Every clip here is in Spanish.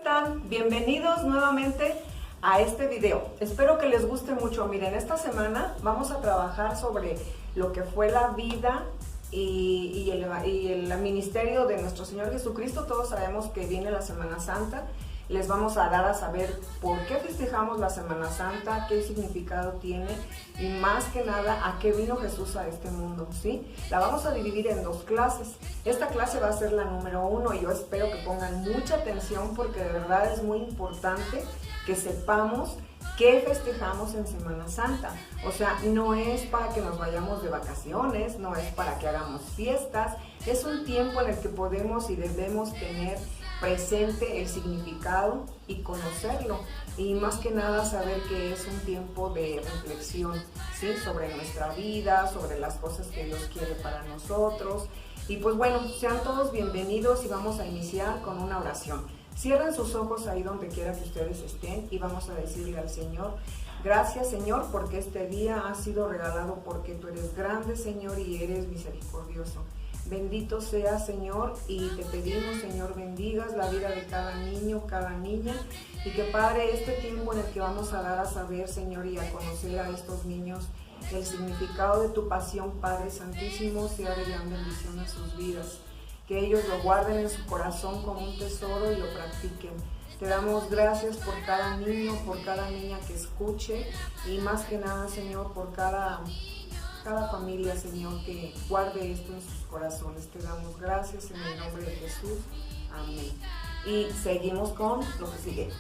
¿Están? Bienvenidos nuevamente a este video. Espero que les guste mucho. Miren, esta semana vamos a trabajar sobre lo que fue la vida y el ministerio de nuestro Señor Jesucristo. Todos sabemos que viene la Semana Santa. Les vamos a dar a saber por qué festejamos la Semana Santa, qué significado tiene y más que nada a qué vino Jesús a este mundo, ¿sí? La vamos a dividir en dos clases. Esta clase va a ser la número 1 y yo espero que pongan mucha atención porque de verdad es muy importante que sepamos qué festejamos en Semana Santa. O sea, no es para que nos vayamos de vacaciones, no es para que hagamos fiestas, es un tiempo en el que podemos y debemos tener presente el significado y conocerlo, y más que nada saber que es un tiempo de reflexión, ¿sí? Sobre nuestra vida, sobre las cosas que Dios quiere para nosotros. Y pues bueno, sean todos bienvenidos y vamos a iniciar con una oración. Cierren sus ojos ahí donde quiera que ustedes estén y vamos a decirle al Señor: gracias, Señor, porque este día ha sido regalado, porque tú eres grande, Señor, y eres misericordioso. Bendito seas, Señor, y te pedimos, Señor, bendigas la vida de cada niño, cada niña, y que, Padre, este tiempo en el que vamos a dar a saber, Señor, y a conocer a estos niños el significado de tu pasión, Padre Santísimo, sea de gran bendición a sus vidas. Que ellos lo guarden en su corazón como un tesoro y lo practiquen. Te damos gracias por cada niño, por cada niña que escuche, y más que nada, Señor, por cada familia, Señor, que guarde esto en sus corazones. Te damos gracias en el nombre de Jesús. Amén. Y seguimos con lo que sigue.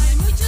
Hay muchas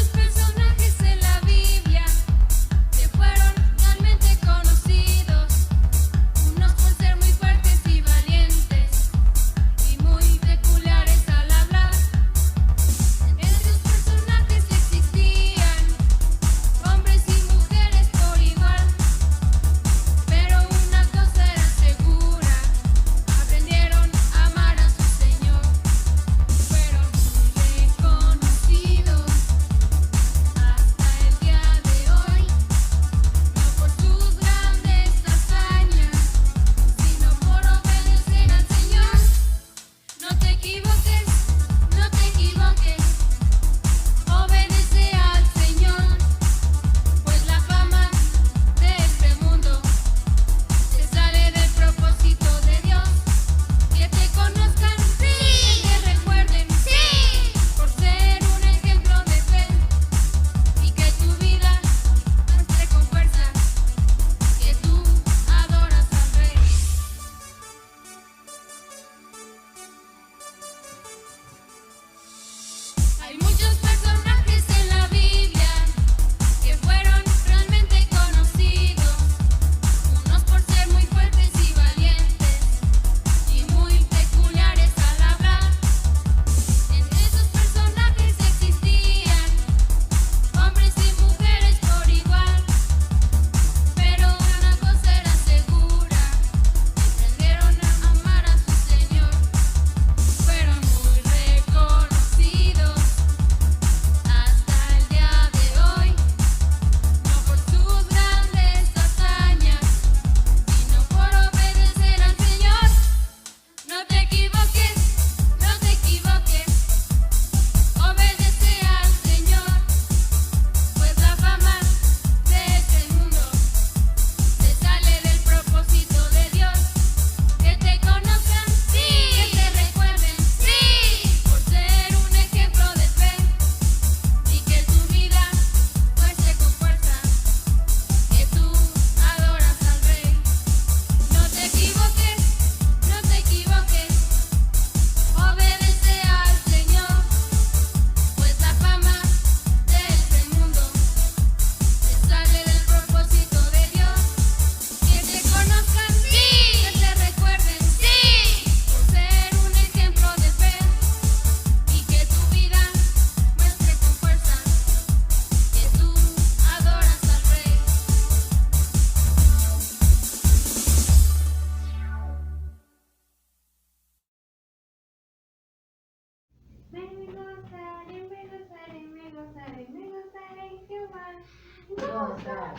sea,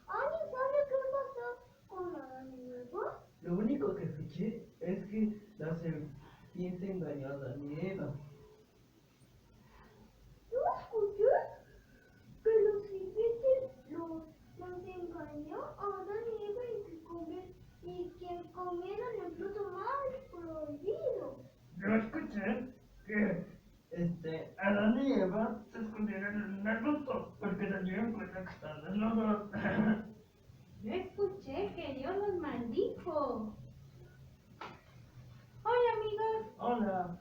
¿Alguien sabe qué pasó con Adán y Eva? lo único que escuché es que la serpiente engañó a Adán y Eva. Yo escuché que los serpientes los engañó a Adán y Eva y que comieron el fruto más prohibido. Yo escuché que Adán y Eva se escondieron en un arbusto porque se dieron cuenta que estaban desnudos. Yo escuché que Dios los maldijo. Hola amigos, Hola.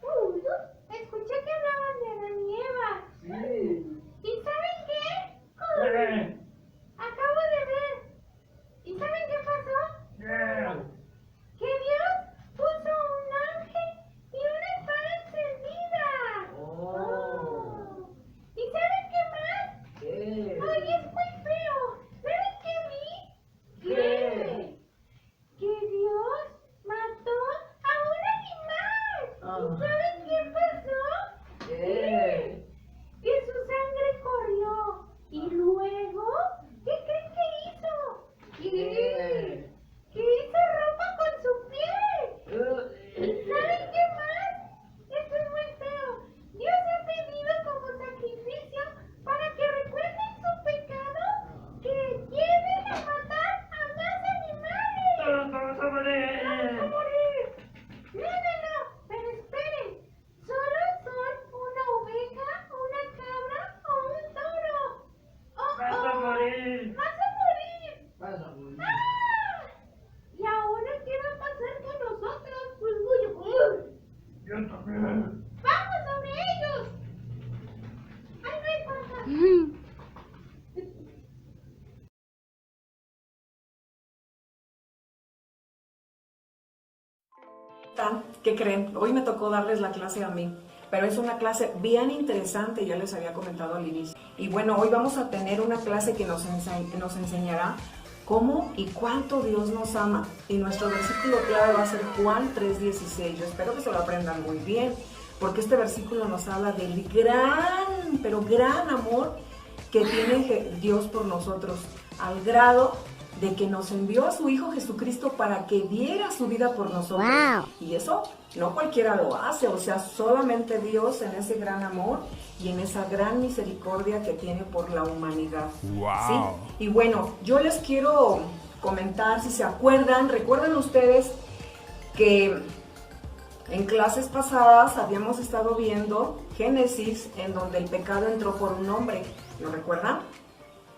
escuché que hablaban de Adán y Eva. Sí. ¿Y saben qué? Acabo de ver. ¿Y saben qué pasó? Que Dios puso un ángel y una espada encendida. Oh. ¿Y saben qué más? ¿Qué? ¡Ay, es muy feo! ¿Saben qué vi? ¿Qué? Que Dios mató a un animal. Ah. ¿Y saben qué pasó? ¿Qué? Que su sangre corrió. Y luego, ¿qué creen que hizo? ¿Qué? Que hizo ropa con su piel. ¿Y saben qué más? Esto es muy feo. Dios ha pedido como sacrificio para que recuerden su pecado, que lleven a matar a más animales. ¡Todos vamos a morir! ¡Vamos a morir! No, pero esperen. Solo son una oveja, una cabra o un toro. ¡Oh, ¡Vas a oh! morir! ¡Vas a morir! ¡Vas a morir! ¡Ah! ¿Y ahora qué va a pasar con nosotros? Pues voy a comer. Yo también. ¡Vamos sobre ellos! ¡Ay, no hay paja! ¿Qué creen? Hoy me tocó darles la clase a mí, pero es una clase bien interesante, ya les había comentado al inicio. Y bueno, hoy vamos a tener una clase que nos enseñará cómo y cuánto Dios nos ama. Y nuestro versículo clave va a ser Juan 3:16. Yo espero que se lo aprendan muy bien, porque este versículo nos habla del gran, pero gran amor que tiene Dios por nosotros, al grado de que nos envió a su Hijo Jesucristo para que diera su vida por nosotros. Wow. Y eso no cualquiera lo hace, o sea, solamente Dios en ese gran amor y en esa gran misericordia que tiene por la humanidad. Wow. ¿Sí? Y bueno, yo les quiero comentar, si se acuerdan, recuerdan ustedes que en clases pasadas habíamos estado viendo Génesis, en donde el pecado entró por un hombre. ¿Lo recuerdan?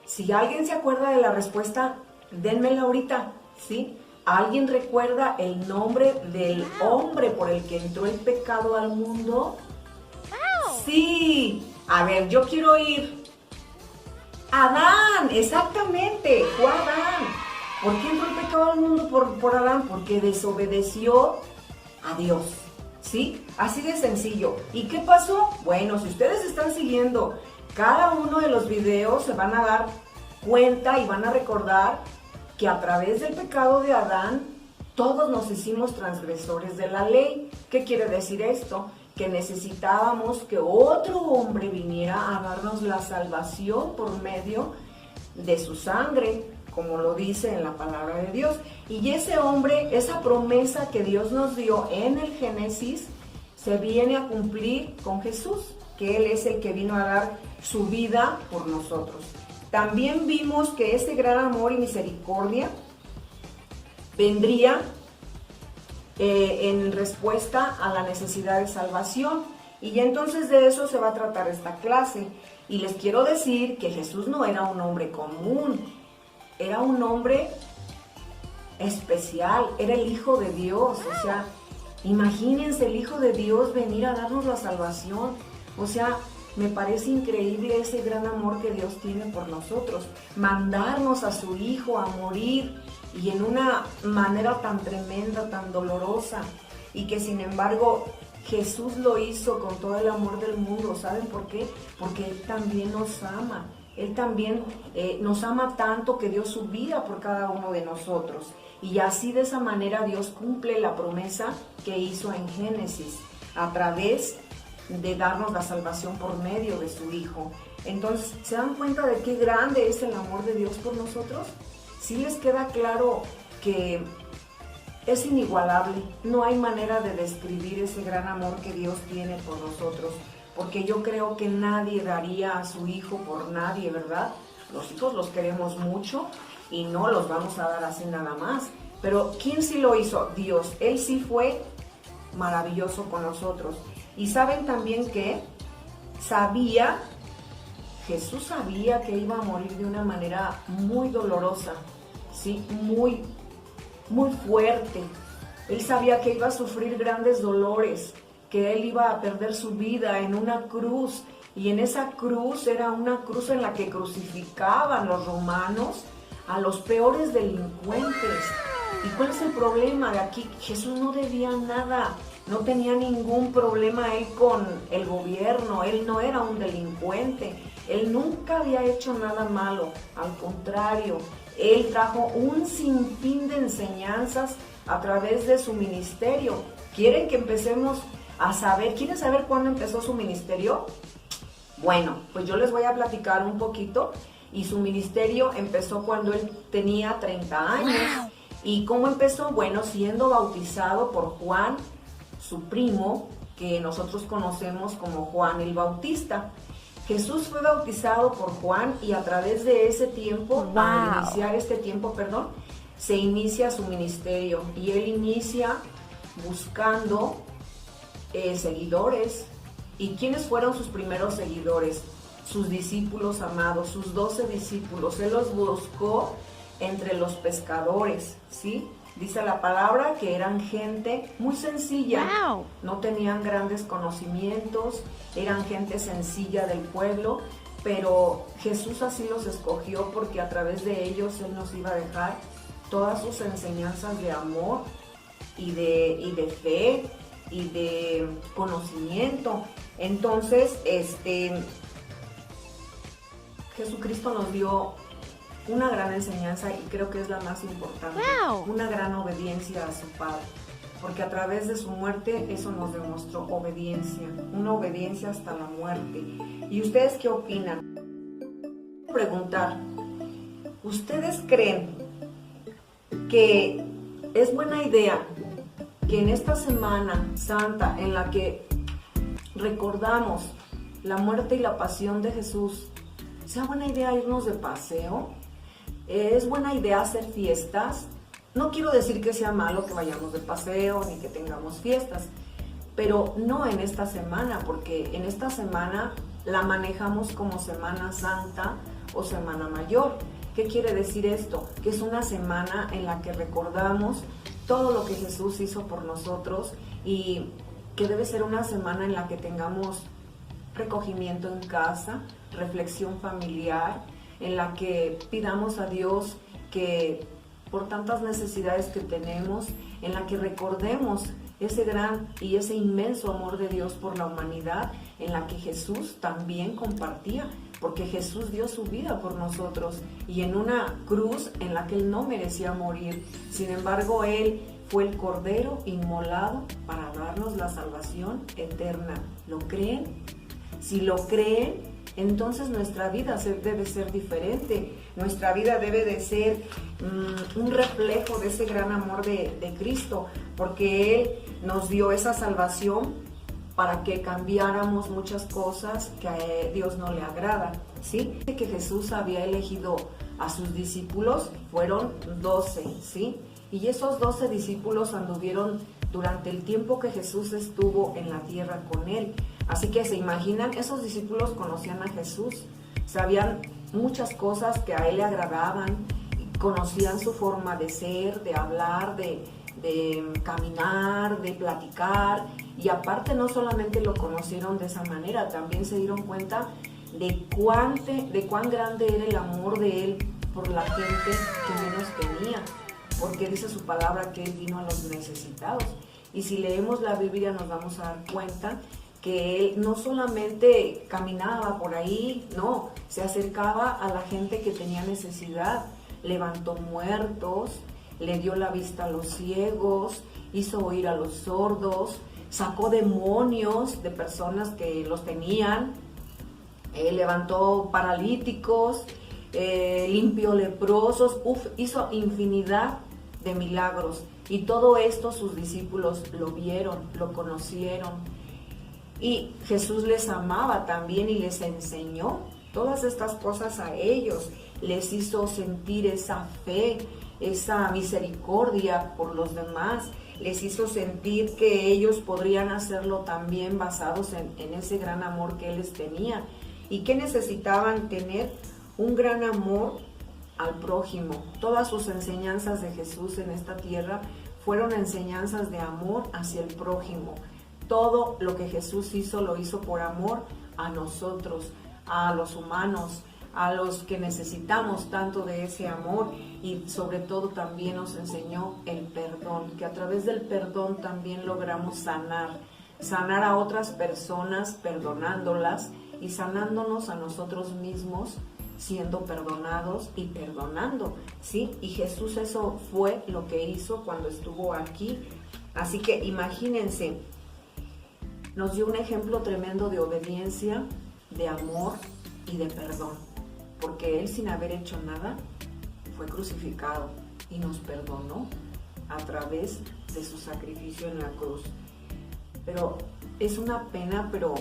Si alguien se acuerda de la respuesta, dénmela ahorita, ¿sí? ¿Alguien recuerda el nombre del hombre por el que entró el pecado al mundo? Sí. A ver, yo quiero oír. Adán, exactamente, fue Adán. ¿Por qué entró el pecado al mundo por Adán? Porque desobedeció a Dios, ¿sí? Así de sencillo. ¿Y qué pasó? Bueno, si ustedes están siguiendo cada uno de los videos, se van a dar cuenta y van a recordar que a través del pecado de Adán, todos nos hicimos transgresores de la ley. ¿Qué quiere decir esto? Que necesitábamos que otro hombre viniera a darnos la salvación por medio de su sangre, como lo dice en la palabra de Dios. Y ese hombre, esa promesa que Dios nos dio en el Génesis, se viene a cumplir con Jesús, que Él es el que vino a dar su vida por nosotros. También vimos que ese gran amor y misericordia vendría en respuesta a la necesidad de salvación. Y ya entonces de eso se va a tratar esta clase. Y les quiero decir que Jesús no era un hombre común, era un hombre especial, era el Hijo de Dios. O sea, imagínense el Hijo de Dios venir a darnos la salvación. O sea, me parece increíble ese gran amor que Dios tiene por nosotros. Mandarnos a su Hijo a morir y en una manera tan tremenda, tan dolorosa. Y que sin embargo Jesús lo hizo con todo el amor del mundo. ¿Saben por qué? Porque Él también nos ama. Él también nos ama tanto que dio su vida por cada uno de nosotros. Y así de esa manera Dios cumple la promesa que hizo en Génesis a través de darnos la salvación por medio de su Hijo. Entonces, ¿se dan cuenta de qué grande es el amor de Dios por nosotros? Sí les queda claro que es inigualable, no hay manera de describir ese gran amor que Dios tiene por nosotros, porque yo creo que nadie daría a su hijo por nadie, ¿verdad? Los hijos los queremos mucho y no los vamos a dar así nada más, pero ¿quién sí lo hizo? Dios. Él sí fue maravilloso con nosotros. Y saben también que Jesús sabía que iba a morir de una manera muy dolorosa, ¿sí? Muy fuerte. Él sabía que iba a sufrir grandes dolores, que él iba a perder su vida en una cruz, y en esa cruz era una cruz en la que crucificaban los romanos a los peores delincuentes. ¿Y cuál es el problema de aquí? Jesús no debía nada, no tenía ningún problema él con el gobierno, él no era un delincuente, él nunca había hecho nada malo, al contrario, él trajo un sinfín de enseñanzas a través de su ministerio. ¿Quieren que empecemos a saber? ¿Quieren saber cuándo empezó su ministerio? Bueno, pues yo les voy a platicar un poquito. Y su ministerio empezó cuando él tenía 30 años. ¡Wow! ¿Y cómo empezó? Bueno, siendo bautizado por Juan, su primo, que nosotros conocemos como Juan el Bautista. Jesús fue bautizado por Juan y a través de ese tiempo, ¡wow! Al iniciar este tiempo, se inicia su ministerio. Y él inicia buscando seguidores. ¿Y quiénes fueron sus primeros seguidores? Sus discípulos amados, sus 12 discípulos. Él los buscó entre los pescadores, ¿sí? Dice la palabra que eran gente muy sencilla, wow. No tenían grandes conocimientos, eran gente sencilla del pueblo, pero Jesús así los escogió porque a través de ellos Él nos iba a dejar todas sus enseñanzas de amor y de fe y de conocimiento. Entonces, Jesucristo nos dio una gran enseñanza y creo que es la más importante, wow. Una gran obediencia a su Padre, porque a través de su muerte eso nos demostró obediencia, una obediencia hasta la muerte. ¿Y ustedes qué opinan? Preguntar, ¿ustedes creen que es buena idea que en esta Semana Santa en la que recordamos la muerte y la pasión de Jesús, sea buena idea irnos de paseo? ¿Es buena idea hacer fiestas? No quiero decir que sea malo que vayamos de paseo ni que tengamos fiestas, pero no en esta semana, porque en esta semana la manejamos como Semana Santa o Semana Mayor. ¿Qué quiere decir esto? Que es una semana en la que recordamos todo lo que Jesús hizo por nosotros y que debe ser una semana en la que tengamos recogimiento en casa, reflexión familiar, en la que pidamos a Dios que por tantas necesidades que tenemos, en la que recordemos ese gran y ese inmenso amor de Dios por la humanidad, en la que Jesús también compartía, porque Jesús dio su vida por nosotros y en una cruz en la que Él no merecía morir. Sin embargo, Él fue el Cordero inmolado para darnos la salvación eterna. ¿Lo creen? Si lo creen, entonces nuestra vida debe ser diferente. Nuestra vida debe de ser un reflejo de ese gran amor de Cristo, porque Él nos dio esa salvación para que cambiáramos muchas cosas que a Dios no le agrada, ¿sí? Que Jesús había elegido a sus discípulos, fueron 12, ¿sí? Y esos 12 discípulos anduvieron durante el tiempo que Jesús estuvo en la tierra con Él. Así que se imaginan, esos discípulos conocían a Jesús, sabían muchas cosas que a Él le agradaban, conocían su forma de ser, de hablar, de caminar, de platicar, y aparte no solamente lo conocieron de esa manera, también se dieron cuenta de cuán grande era el amor de Él por la gente que menos tenía, porque dice su palabra que Él vino a los necesitados. Y si leemos la Biblia nos vamos a dar cuenta que Él no solamente caminaba por ahí, no, se acercaba a la gente que tenía necesidad, levantó muertos, le dio la vista a los ciegos, hizo oír a los sordos, sacó demonios de personas que los tenían. levantó paralíticos, limpió leprosos, hizo infinidad de milagros. Y todo esto sus discípulos lo vieron, lo conocieron. Y Jesús les amaba también y les enseñó todas estas cosas a ellos. Les hizo sentir esa fe, esa misericordia por los demás. Les hizo sentir que ellos podrían hacerlo también basados en ese gran amor que Él les tenía. ¿Y qué necesitaban tener? Un gran amor al prójimo. Todas sus enseñanzas de Jesús en esta tierra fueron enseñanzas de amor hacia el prójimo. Todo lo que Jesús hizo, lo hizo por amor a nosotros, a los humanos, a los que necesitamos tanto de ese amor, y sobre todo también nos enseñó el perdón, que a través del perdón también logramos sanar a otras personas perdonándolas y sanándonos a nosotros mismos siendo perdonados y perdonando, ¿sí? Y Jesús eso fue lo que hizo cuando estuvo aquí. Así que imagínense, nos dio un ejemplo tremendo de obediencia, de amor y de perdón, porque Él, sin haber hecho nada, fue crucificado y nos perdonó a través de su sacrificio en la cruz. Pero es una pena, pero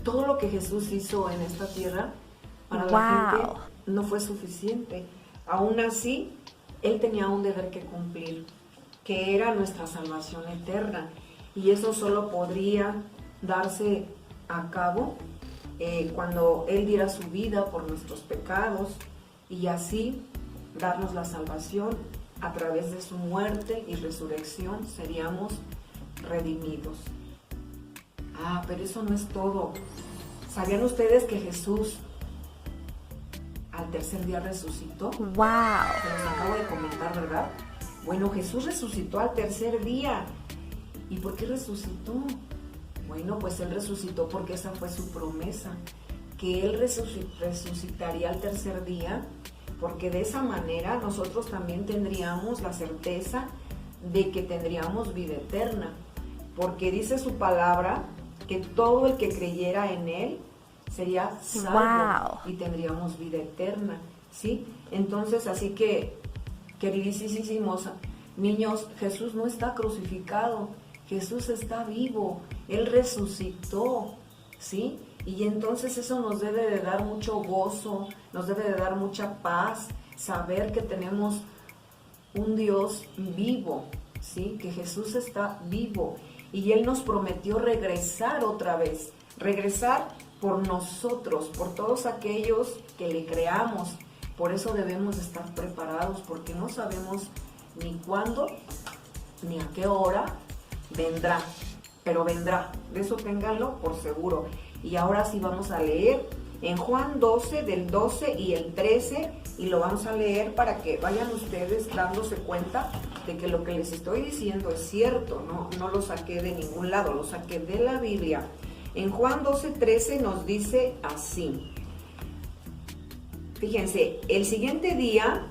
todo lo que Jesús hizo en esta tierra para la gente no fue suficiente. Aún así, Él tenía un deber que cumplir, que era nuestra salvación eterna, y eso solo podría darse a cabo cuando Él diera su vida por nuestros pecados y así darnos la salvación. A través de su muerte y resurrección seríamos redimidos. Pero eso no es todo. ¿Sabían ustedes que Jesús al tercer día resucitó? ¡Wow! Se los acabo de comentar, ¿verdad? Bueno, Jesús resucitó al tercer día. ¿Y por qué resucitó? Bueno, pues Él resucitó porque esa fue su promesa, que Él resucitaría al tercer día, porque de esa manera nosotros también tendríamos la certeza de que tendríamos vida eterna, porque dice su palabra que todo el que creyera en Él sería salvo y tendríamos vida eterna, ¿sí? Entonces, así que, queridísimos niños, Jesús no está crucificado, Jesús está vivo, Él resucitó, ¿sí? Y entonces eso nos debe de dar mucho gozo, nos debe de dar mucha paz, saber que tenemos un Dios vivo, ¿sí? Que Jesús está vivo y Él nos prometió regresar otra vez, regresar por nosotros, por todos aquellos que le creamos. Por eso debemos estar preparados, porque no sabemos ni cuándo ni a qué hora vendrá, pero vendrá, de eso ténganlo por seguro. Y ahora sí vamos a leer en Juan 12, del 12 y el 13, y lo vamos a leer para que vayan ustedes dándose cuenta de que lo que les estoy diciendo es cierto, no lo saqué de ningún lado, lo saqué de la Biblia. En Juan 12, 13 nos dice así. Fíjense, el siguiente día,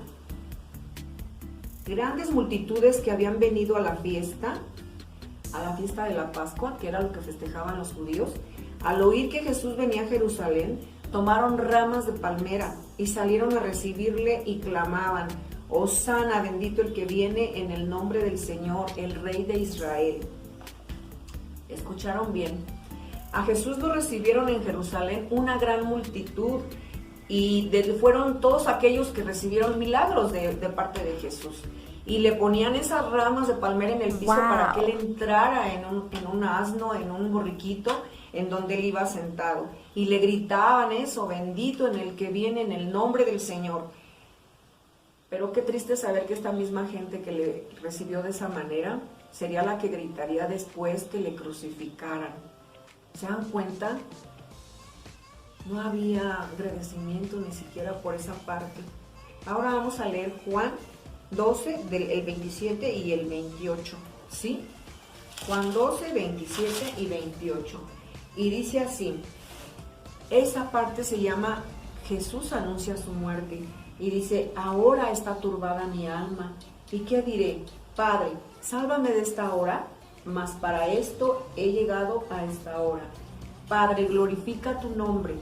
grandes multitudes que habían venido a la fiesta de la Pascua, que era lo que festejaban los judíos, al oír que Jesús venía a Jerusalén, tomaron ramas de palmera y salieron a recibirle y clamaban: Hosana, bendito el que viene en el nombre del Señor, el Rey de Israel. ¿Escucharon bien? A Jesús lo recibieron en Jerusalén una gran multitud, y fueron todos aquellos que recibieron milagros de parte de Jesús. Y le ponían esas ramas de palmera en el piso para que él entrara en un asno, en un borriquito, en donde él iba sentado. Y le gritaban eso: bendito en el que viene en el nombre del Señor. Pero qué triste saber que esta misma gente que le recibió de esa manera sería la que gritaría después que le crucificaran. ¿Se dan cuenta? No había agradecimiento ni siquiera por esa parte. Ahora vamos a leer Juan 12, el 27 y el 28, ¿sí? Juan 12, 27 y 28. Y dice así, esa parte se llama Jesús anuncia su muerte. Y dice: ahora está turbada mi alma. ¿Y qué diré? Padre, sálvame de esta hora, mas para esto he llegado a esta hora. Padre, glorifica tu nombre.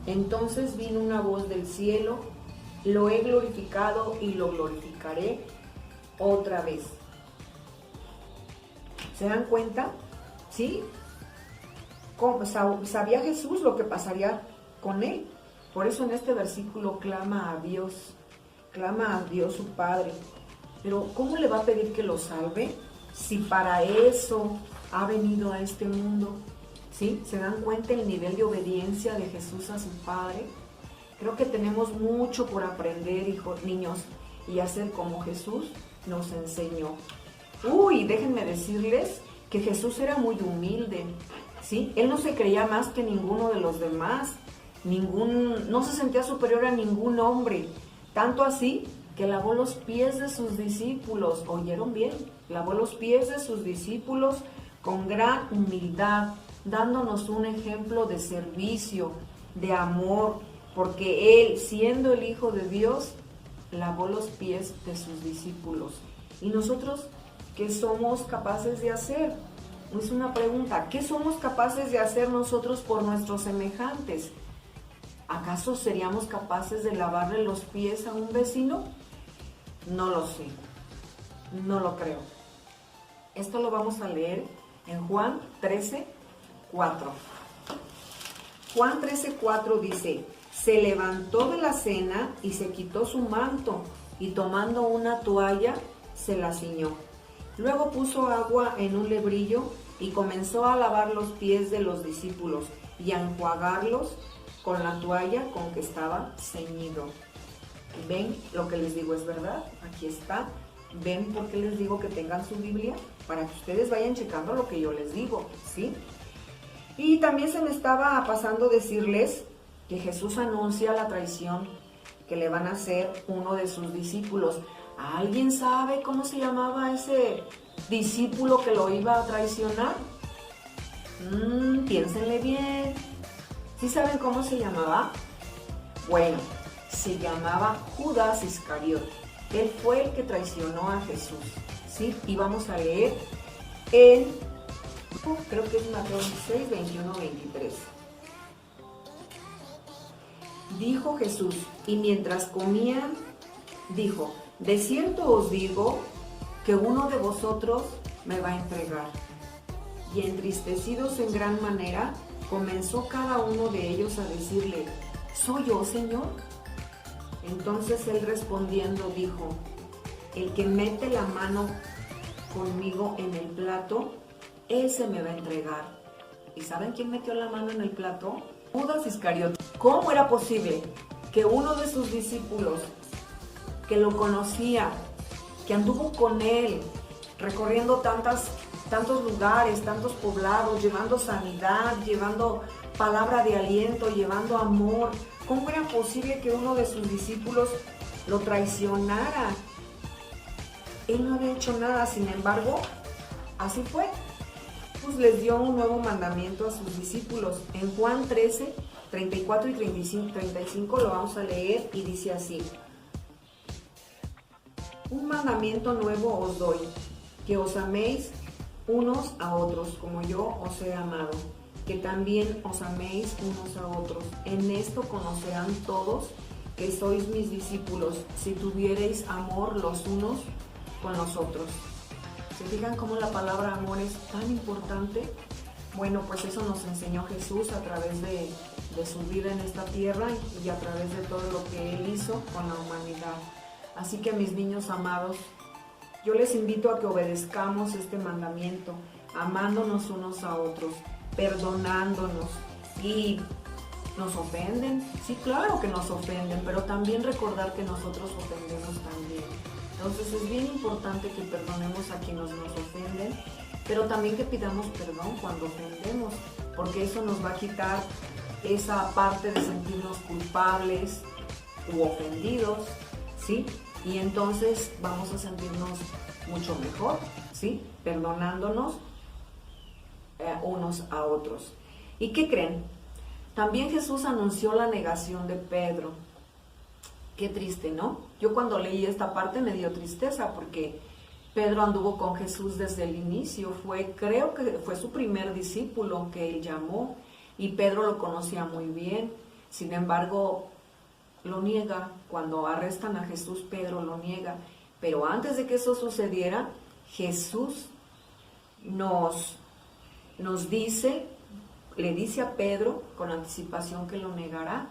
Entonces vino una voz del cielo: lo he glorificado y lo glorificaré otra vez. ¿Se dan cuenta? ¿Sí? Sabía Jesús lo que pasaría con él. Por eso en este versículo clama a Dios su Padre. Pero ¿cómo le va a pedir que lo salve si para eso ha venido a este mundo? ¿Sí? ¿Se dan cuenta el nivel de obediencia de Jesús a su Padre? Creo que tenemos mucho por aprender, hijos, niños, y hacer como Jesús nos enseñó. Déjenme decirles que Jesús era muy humilde, ¿sí? Él no se creía más que ninguno de los demás, no se sentía superior a ningún hombre, tanto así que lavó los pies de sus discípulos. ¿Oyeron bien? Lavó los pies de sus discípulos con gran humildad, dándonos un ejemplo de servicio, de amor, porque Él, siendo el Hijo de Dios, lavó los pies de sus discípulos. ¿Y nosotros qué somos capaces de hacer? Es una pregunta. ¿Qué somos capaces de hacer nosotros por nuestros semejantes? ¿Acaso seríamos capaces de lavarle los pies a un vecino? No lo sé. No lo creo. Esto lo vamos a leer en Juan 13:4. Juan 13:4 dice: se levantó de la cena y se quitó su manto, y tomando una toalla se la ciñó. Luego puso agua en un lebrillo y comenzó a lavar los pies de los discípulos y a enjuagarlos con la toalla con que estaba ceñido. ¿Ven lo que les digo? Es verdad, aquí está. ¿Ven por qué les digo que tengan su Biblia? Para que ustedes vayan checando lo que yo les digo, ¿sí? Y también se me estaba pasando decirles que Jesús anuncia la traición que le van a hacer uno de sus discípulos. ¿Alguien sabe cómo se llamaba ese discípulo que lo iba a traicionar? Piénsenle bien. ¿Sí saben cómo se llamaba? Bueno, se llamaba Judas Iscariote. Él fue el que traicionó a Jesús, ¿sí? Y vamos a leer en, creo que es Mateo 16, 21, 23. Dijo Jesús, y mientras comían, dijo: de cierto os digo que uno de vosotros me va a entregar. Y entristecidos en gran manera, comenzó cada uno de ellos a decirle: ¿soy yo, Señor? Entonces él respondiendo dijo: el que mete la mano conmigo en el plato, ese me va a entregar. ¿Y saben quién metió la mano en el plato? Judas Iscariote. ¿Cómo era posible que uno de sus discípulos, que lo conocía, que anduvo con él, recorriendo tantos lugares, tantos poblados, llevando sanidad, llevando palabra de aliento, llevando amor, cómo era posible que uno de sus discípulos lo traicionara? Él no había hecho nada, sin embargo, así fue. Pues les dio un nuevo mandamiento a sus discípulos. En Juan 13, 34 y 35 lo vamos a leer y dice así: un mandamiento nuevo os doy, que os améis unos a otros, como yo os he amado, que también os améis unos a otros. En esto conocerán todos que sois mis discípulos, si tuviereis amor los unos con los otros. ¿Se fijan cómo la palabra amor es tan importante? Bueno, pues eso nos enseñó Jesús a través de su vida en esta tierra y a través de todo lo que Él hizo con la humanidad. Así que, mis niños amados, yo les invito a que obedezcamos este mandamiento, amándonos unos a otros, perdonándonos. ¿Y nos ofenden? Sí, claro que nos ofenden, pero también recordar que nosotros ofendemos también. Entonces es bien importante que perdonemos a quienes nos ofenden, pero también que pidamos perdón cuando ofendemos, porque eso nos va a quitar esa parte de sentirnos culpables u ofendidos, ¿sí? Y entonces vamos a sentirnos mucho mejor, ¿sí? Perdonándonos unos a otros. ¿Y qué creen? También Jesús anunció la negación de Pedro. Qué triste, ¿no? Yo cuando leí esta parte me dio tristeza porque Pedro anduvo con Jesús desde el inicio. Creo que fue su primer discípulo que él llamó y Pedro lo conocía muy bien. Sin embargo, lo niega. Cuando arrestan a Jesús, Pedro lo niega. Pero antes de que eso sucediera, Jesús nos dice, le dice a Pedro con anticipación que lo negará.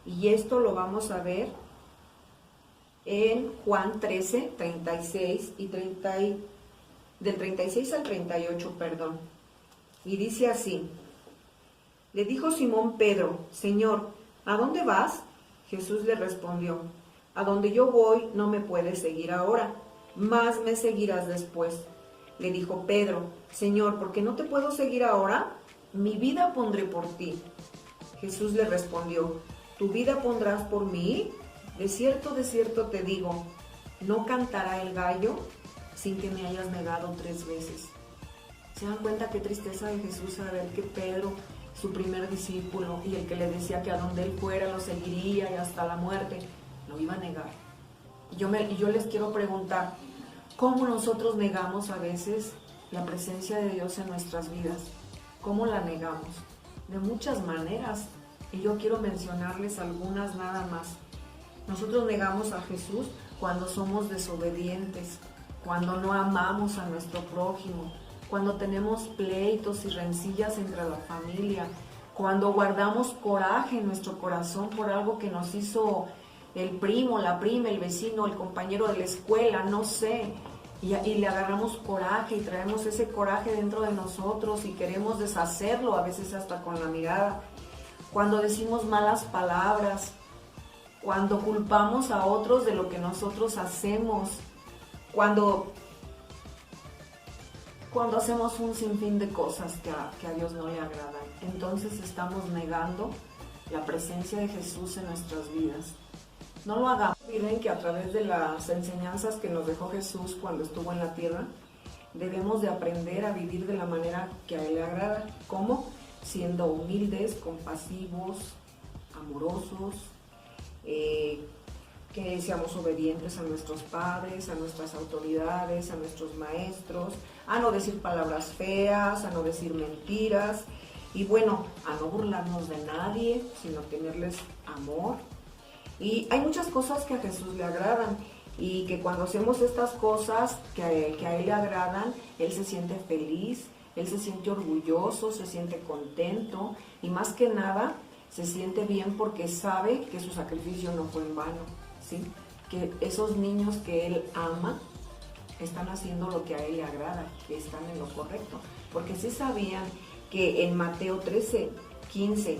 Y esto lo vamos a ver en Juan 13, 36 y del 36 al 38, perdón. Y dice así: le dijo Simón Pedro: Señor, ¿a dónde vas? Jesús le respondió: a donde yo voy no me puedes seguir ahora, mas me seguirás después. Le dijo Pedro: Señor, ¿por qué no te puedo seguir ahora? Mi vida pondré por ti. Jesús le respondió: ¿tu vida pondrás por mí? De cierto te digo, no cantará el gallo sin que me hayas negado 3 veces. ¿Se dan cuenta qué tristeza de Jesús saber que Pedro, su primer discípulo, y el que le decía que a donde él fuera lo seguiría y hasta la muerte, lo iba a negar? Y yo les quiero preguntar, ¿cómo nosotros negamos a veces la presencia de Dios en nuestras vidas? ¿Cómo la negamos? De muchas maneras, y yo quiero mencionarles algunas nada más. Nosotros negamos a Jesús cuando somos desobedientes, cuando no amamos a nuestro prójimo, cuando tenemos pleitos y rencillas entre la familia, cuando guardamos coraje en nuestro corazón por algo que nos hizo el primo, la prima, el vecino, el compañero de la escuela, no sé, y le agarramos coraje y traemos ese coraje dentro de nosotros y queremos deshacerlo, a veces hasta con la mirada. Cuando decimos malas palabras, cuando culpamos a otros de lo que nosotros hacemos, cuando hacemos un sinfín de cosas que a Dios no le agradan, entonces estamos negando la presencia de Jesús en nuestras vidas. No lo hagamos. Miren que a través de las enseñanzas que nos dejó Jesús cuando estuvo en la tierra, debemos de aprender a vivir de la manera que a Él le agrada. ¿Cómo? Siendo humildes, compasivos, amorosos, que seamos obedientes a nuestros padres, a nuestras autoridades, a nuestros maestros, a no decir palabras feas, a no decir mentiras y bueno, a no burlarnos de nadie, sino tenerles amor. Y hay muchas cosas que a Jesús le agradan y que cuando hacemos estas cosas que a Él le agradan, Él se siente feliz, Él se siente orgulloso, se siente contento y más que nada se siente bien porque sabe que su sacrificio no fue en vano, ¿sí? Que esos niños que Él ama están haciendo lo que a Él le agrada, que están en lo correcto. Porque sí sabían que en Mateo 13:15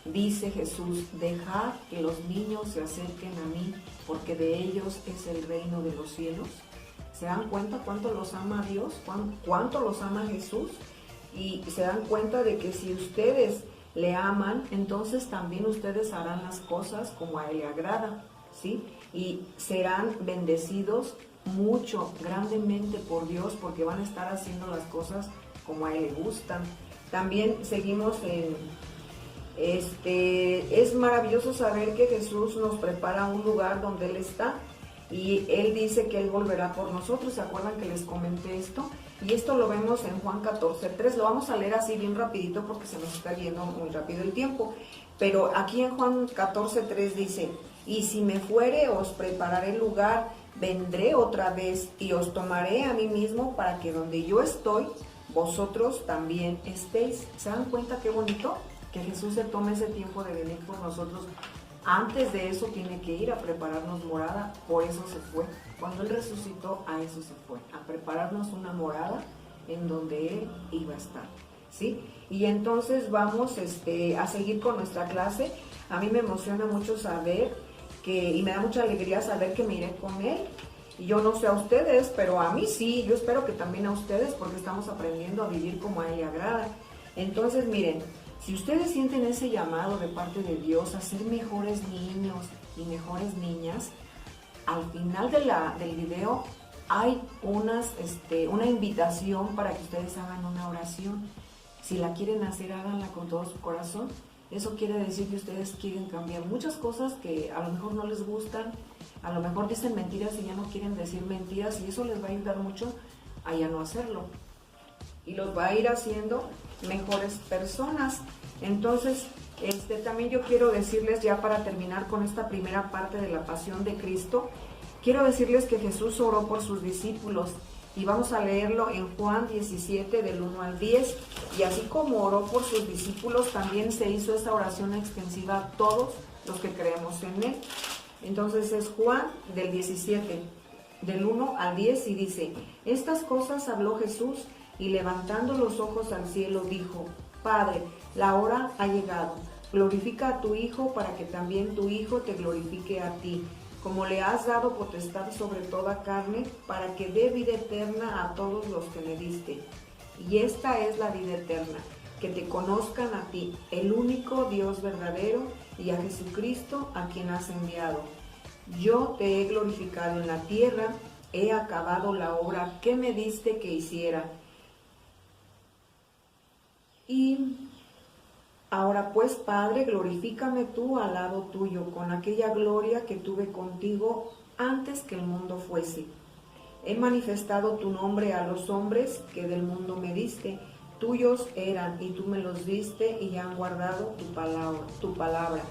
dice Jesús: dejad que los niños se acerquen a mí, porque de ellos es el reino de los cielos. ¿Se dan cuenta cuánto los ama Dios? ¿Cuánto los ama Jesús? Y se dan cuenta de que si ustedes le aman, entonces también ustedes harán las cosas como a Él le agrada, ¿sí? Y serán bendecidos mucho, grandemente por Dios, porque van a estar haciendo las cosas como a Él le gustan. También seguimos en... es maravilloso saber que Jesús nos prepara un lugar donde Él está y Él dice que Él volverá por nosotros. ¿Se acuerdan que les comenté esto? Y esto lo vemos en Juan 14:3. Lo vamos a leer así bien rapidito porque se nos está yendo muy rápido el tiempo. Pero aquí en Juan 14:3 dice: y si me fuere, os prepararé lugar, vendré otra vez y os tomaré a mí mismo, para que donde yo estoy, vosotros también estéis. ¿Se dan cuenta qué bonito? Que Jesús se tome ese tiempo de venir por nosotros. Antes de eso tiene que ir a prepararnos morada, por eso se fue. Cuando Él resucitó, a eso se fue, a prepararnos una morada en donde Él iba a estar, ¿sí? Y entonces vamos a seguir con nuestra clase. A mí me emociona mucho saber y me da mucha alegría saber que me iré con Él. Y yo no sé a ustedes, pero a mí sí, yo espero que también a ustedes, porque estamos aprendiendo a vivir como a Él le agrada. Entonces, miren, si ustedes sienten ese llamado de parte de Dios a ser mejores niños y mejores niñas, al final del video hay una invitación para que ustedes hagan una oración. Si la quieren hacer, háganla con todo su corazón. Eso quiere decir que ustedes quieren cambiar muchas cosas que a lo mejor no les gustan, a lo mejor dicen mentiras y ya no quieren decir mentiras, y eso les va a ayudar mucho a ya no hacerlo. Y los va a ir haciendo mejores personas. Entonces, También yo quiero decirles, ya para terminar con esta primera parte de la pasión de Cristo, quiero decirles que Jesús oró por sus discípulos y vamos a leerlo en Juan 17 del 1 al 10, y así como oró por sus discípulos, también se hizo esta oración extensiva a todos los que creemos en Él. Entonces es Juan del 17, del 1 al 10, y dice: estas cosas habló Jesús, y levantando los ojos al cielo dijo: Padre, la hora ha llegado. Glorifica a tu Hijo, para que también tu Hijo te glorifique a ti, como le has dado potestad sobre toda carne, para que dé vida eterna a todos los que le diste. Y esta es la vida eterna, que te conozcan a ti, el único Dios verdadero, y a Jesucristo, a quien has enviado. Yo te he glorificado en la tierra, he acabado la obra que me diste que hiciera. Y ahora pues, Padre, glorifícame tú al lado tuyo, con aquella gloria que tuve contigo antes que el mundo fuese. He manifestado tu nombre a los hombres que del mundo me diste. Tuyos eran, y tú me los diste, y han guardado tu palabra.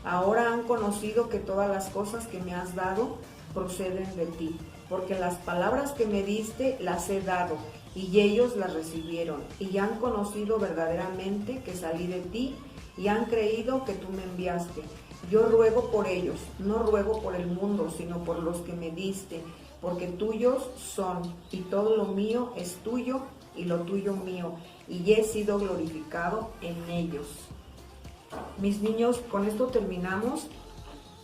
Ahora han conocido que todas las cosas que me has dado proceden de ti, porque las palabras que me diste las he dado, y ellos las recibieron, y han conocido verdaderamente que salí de ti, y han creído que tú me enviaste. Yo ruego por ellos, no ruego por el mundo, sino por los que me diste, porque tuyos son, y todo lo mío es tuyo, y lo tuyo mío, y he sido glorificado en ellos. Mis niños, con esto terminamos.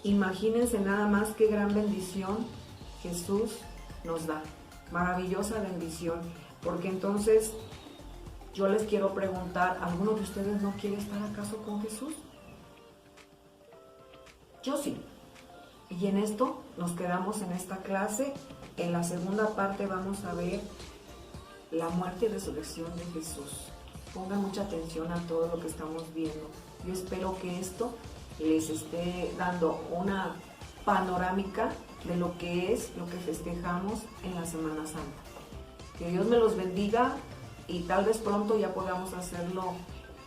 Imagínense nada más qué gran bendición Jesús nos da. Maravillosa bendición. Porque entonces yo les quiero preguntar, ¿alguno de ustedes no quiere estar acaso con Jesús? Yo sí. Y en esto nos quedamos en esta clase. En la segunda parte vamos a ver la muerte y resurrección de Jesús. Pongan mucha atención a todo lo que estamos viendo. Yo espero que esto les esté dando una panorámica de lo que es lo que festejamos en la Semana Santa. Que Dios me los bendiga y tal vez pronto ya podamos hacerlo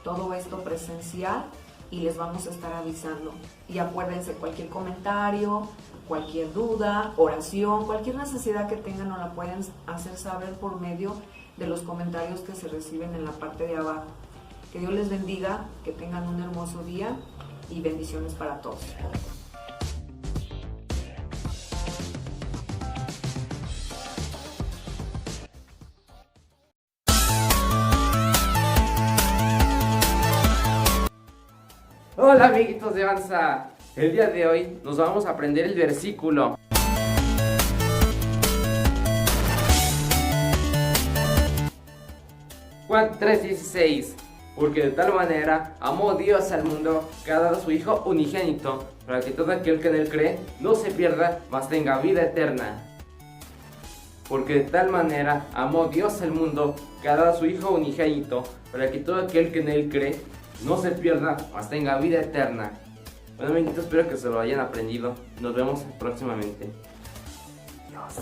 todo esto presencial y les vamos a estar avisando. Y acuérdense, cualquier comentario, cualquier duda, oración, cualquier necesidad que tengan nos la pueden hacer saber por medio de los comentarios que se reciben en la parte de abajo. Que Dios les bendiga, que tengan un hermoso día y bendiciones para todos. Hola amiguitos de Avanza, el día de hoy nos vamos a aprender el versículo. Juan 3:16, porque de tal manera amó Dios al mundo que ha dado a su Hijo unigénito, para que todo aquel que en él cree no se pierda, mas tenga vida eterna. Porque de tal manera amó Dios al mundo que ha dado a su Hijo unigénito, para que todo aquel que en él cree no se pierda, mas tenga vida eterna. Bueno amiguitos, espero que se lo hayan aprendido. Nos vemos próximamente. Adiós.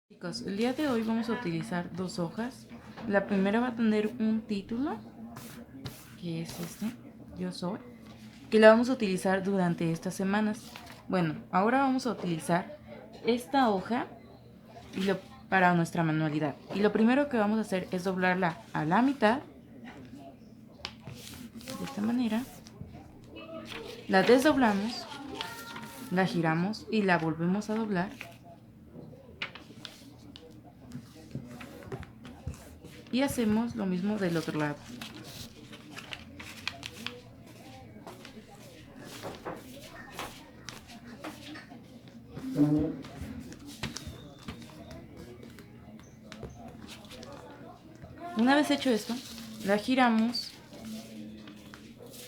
Chicos, el día de hoy vamos a utilizar dos hojas. La primera va a tener un título, que es este, Yo Soy, que la vamos a utilizar durante estas semanas. Bueno, ahora vamos a utilizar esta hoja para nuestra manualidad. Y lo primero que vamos a hacer es doblarla a la mitad, de esta manera. La desdoblamos, la giramos y la volvemos a doblar. Y hacemos lo mismo del otro lado. Una vez hecho esto, la giramos.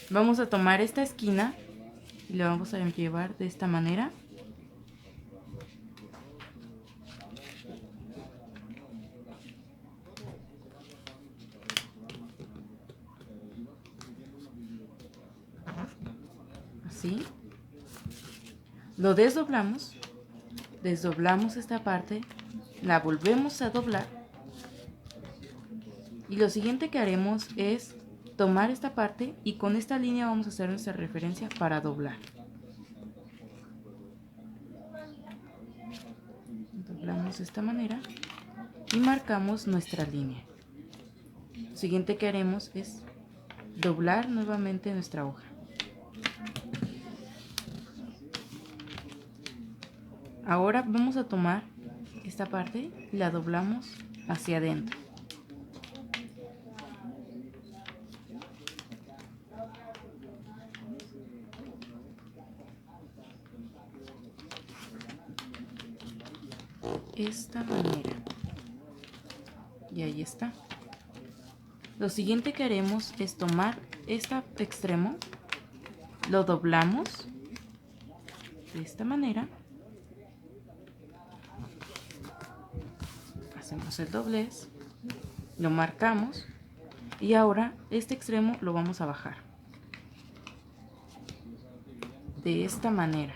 Vamos a tomar esta esquina y la vamos a llevar de esta manera. Así. Lo desdoblamos, desdoblamos esta parte, la volvemos a doblar y lo siguiente que haremos es tomar esta parte y con esta línea vamos a hacer nuestra referencia para doblar. Doblamos de esta manera y marcamos nuestra línea. Lo siguiente que haremos es doblar nuevamente nuestra hoja. Ahora vamos a tomar esta parte y la doblamos hacia adentro. Esta manera. Y ahí está. Lo siguiente que haremos es tomar este extremo, lo doblamos de esta manera, hacemos el doblez, lo marcamos y ahora este extremo lo vamos a bajar de esta manera.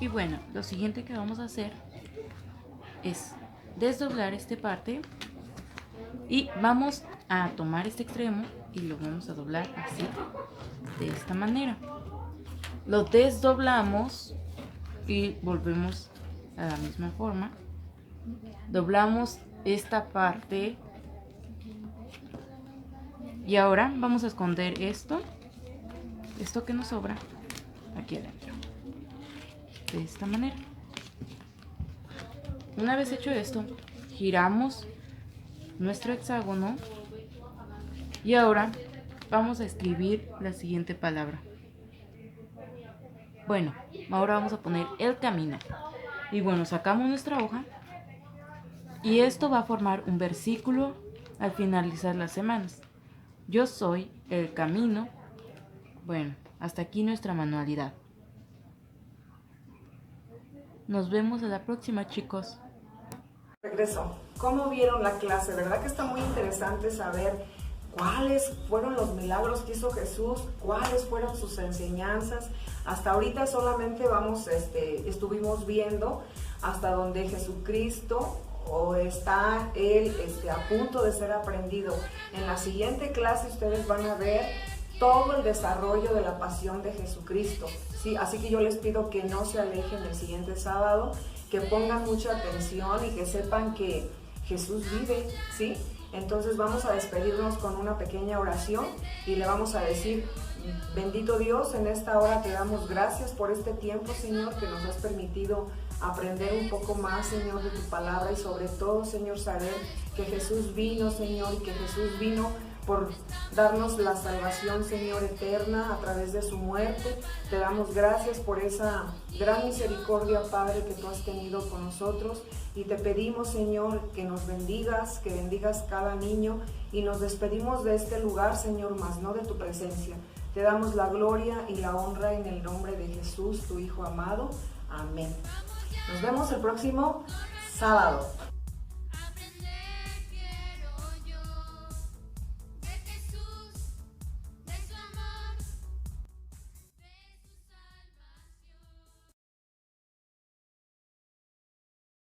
Y bueno, lo siguiente que vamos a hacer es desdoblar esta parte y vamos a tomar este extremo y lo vamos a doblar así, de esta manera. Lo desdoblamos y volvemos a la misma forma. Doblamos esta parte y ahora vamos a esconder esto que nos sobra aquí adentro, de esta manera. Una vez hecho esto, giramos nuestro hexágono y ahora vamos a escribir la siguiente palabra. Bueno, ahora vamos a poner el camino. Y bueno, sacamos nuestra hoja y esto va a formar un versículo al finalizar las semanas. Yo soy el camino. Bueno, hasta aquí nuestra manualidad. Nos vemos a la próxima, chicos. Regreso. ¿Cómo vieron la clase? ¿Verdad que está muy interesante saber cuáles fueron los milagros que hizo Jesús? ¿Cuáles fueron sus enseñanzas? Hasta ahorita solamente estuvimos viendo hasta donde Jesucristo está él a punto de ser aprendido. En la siguiente clase ustedes van a ver todo el desarrollo de la pasión de Jesucristo, ¿sí? Así que yo les pido que no se alejen el siguiente sábado, que pongan mucha atención y que sepan que Jesús vive, ¿sí? Entonces vamos a despedirnos con una pequeña oración y le vamos a decir: bendito Dios, en esta hora te damos gracias por este tiempo, Señor, que nos has permitido aprender un poco más, Señor, de tu palabra y sobre todo, Señor, saber que Jesús vino, Señor, y que Jesús vino por darnos la salvación, Señor, eterna a través de su muerte. Te damos gracias por esa gran misericordia, Padre, que tú has tenido con nosotros y te pedimos, Señor, que nos bendigas, que bendigas cada niño y nos despedimos de este lugar, Señor, más no de tu presencia. Te damos la gloria y la honra en el nombre de Jesús, tu Hijo amado. Amén. Nos vemos el próximo sábado.